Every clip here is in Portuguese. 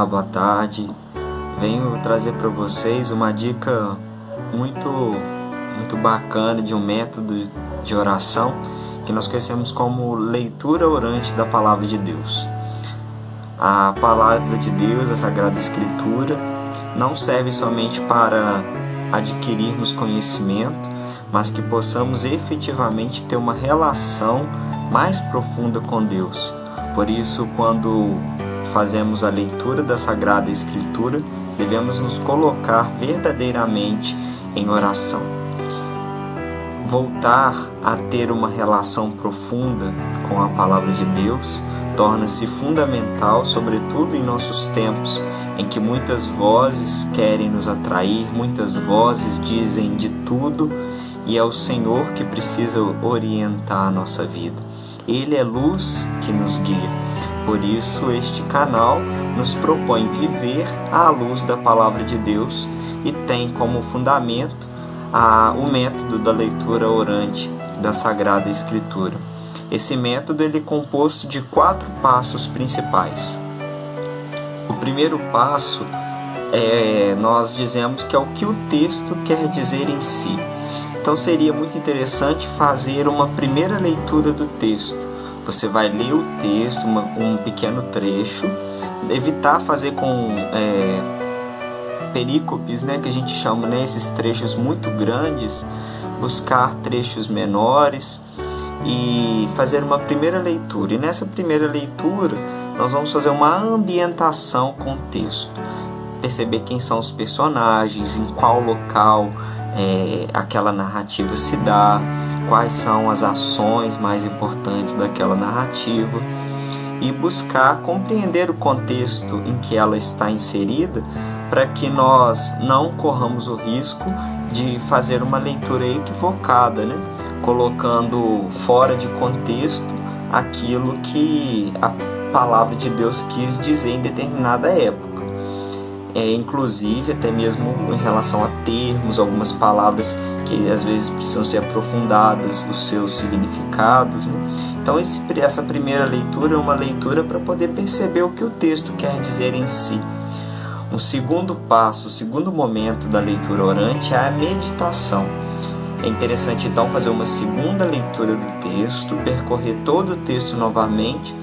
Olá, boa tarde. Venho trazer para vocês uma dica muito bacana de um método de oração que nós conhecemos como leitura orante da Palavra de Deus. A Palavra de Deus, a Sagrada Escritura, não serve somente para adquirirmos conhecimento, mas que possamos efetivamente ter uma relação mais profunda com Deus. Por isso, quando fazemos a leitura da Sagrada Escritura, devemos nos colocar verdadeiramente em oração. Voltar a ter uma relação profunda com a Palavra de Deus torna-se fundamental, sobretudo em nossos tempos, em que muitas vozes querem nos atrair, muitas vozes dizem de tudo, e é o Senhor que precisa orientar a nossa vida. Ele é luz que nos guia. Por isso, este canal nos propõe viver à luz da Palavra de Deus e tem como fundamento o método da leitura orante da Sagrada Escritura. Esse método ele é composto de 4 passos principais. O primeiro passo nós dizemos que é o que o texto quer dizer em si. Então seria muito interessante fazer uma primeira leitura do texto. Você vai ler o texto, um pequeno trecho, evitar fazer com perícopes, que a gente chama, esses trechos muito grandes, buscar trechos menores e fazer uma primeira leitura. E nessa primeira leitura, nós vamos fazer uma ambientação com o texto, perceber quem são os personagens, em qual local aquela narrativa se dá, quais são as ações mais importantes daquela narrativa e buscar compreender o contexto em que ela está inserida para que nós não corramos o risco de fazer uma leitura equivocada, colocando fora de contexto aquilo que a Palavra de Deus quis dizer em determinada época. Inclusive até mesmo em relação a termos, algumas palavras que às vezes precisam ser aprofundadas, os seus significados. Então essa primeira leitura é uma leitura para poder perceber o que o texto quer dizer em si. O segundo passo, o segundo momento da leitura orante é a meditação. É interessante então fazer uma segunda leitura do texto, percorrer todo o texto novamente,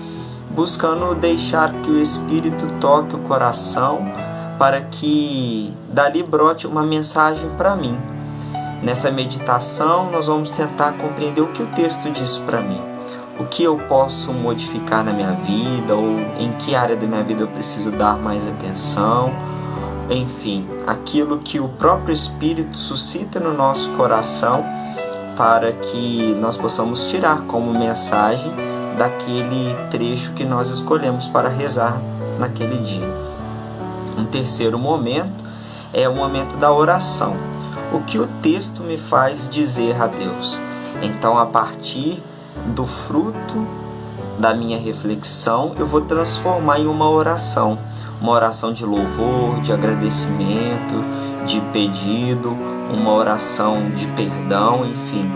buscando deixar que o Espírito toque o coração para que dali brote uma mensagem para mim. Nessa meditação, nós vamos tentar compreender o que o texto diz para mim, o que eu posso modificar na minha vida, ou em que área da minha vida eu preciso dar mais atenção, enfim, aquilo que o próprio Espírito suscita no nosso coração para que nós possamos tirar como mensagem daquele trecho que nós escolhemos para rezar naquele dia. Um terceiro momento é o momento da oração. O que o texto me faz dizer a Deus? Então, a partir do fruto da minha reflexão, eu vou transformar em uma oração de louvor, de agradecimento, de pedido, uma oração de perdão, enfim,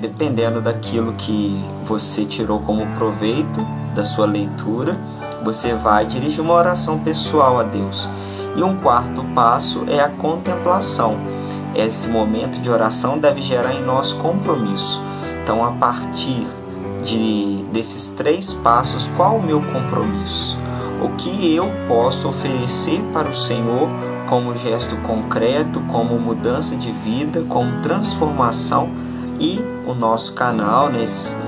dependendo daquilo que você tirou como proveito da sua leitura, você vai dirigir uma oração pessoal a Deus. E um quarto passo é a contemplação. Esse momento de oração deve gerar em nós compromisso. Então, a partir desses 3 passos, qual o meu compromisso? O que eu posso oferecer para o Senhor como gesto concreto, como mudança de vida, como transformação? E o nosso canal,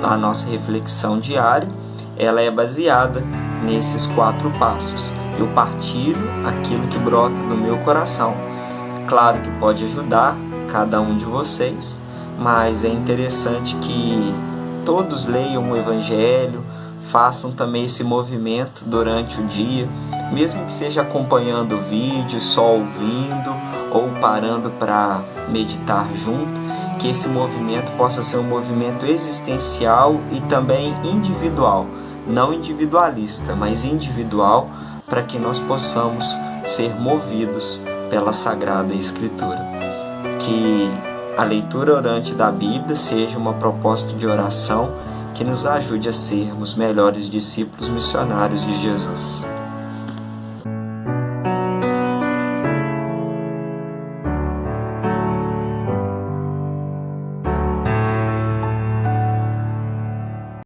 a nossa reflexão diária, ela é baseada nesses 4 passos. Eu partilho aquilo que brota do meu coração. Claro que pode ajudar cada um de vocês, mas é interessante que todos leiam o Evangelho, façam também esse movimento durante o dia, mesmo que seja acompanhando o vídeo, só ouvindo ou parando para meditar junto, que esse movimento possa ser um movimento existencial e também individual, não individualista, mas individual, para que nós possamos ser movidos pela Sagrada Escritura. Que a leitura orante da Bíblia seja uma proposta de oração que nos ajude a sermos melhores discípulos missionários de Jesus.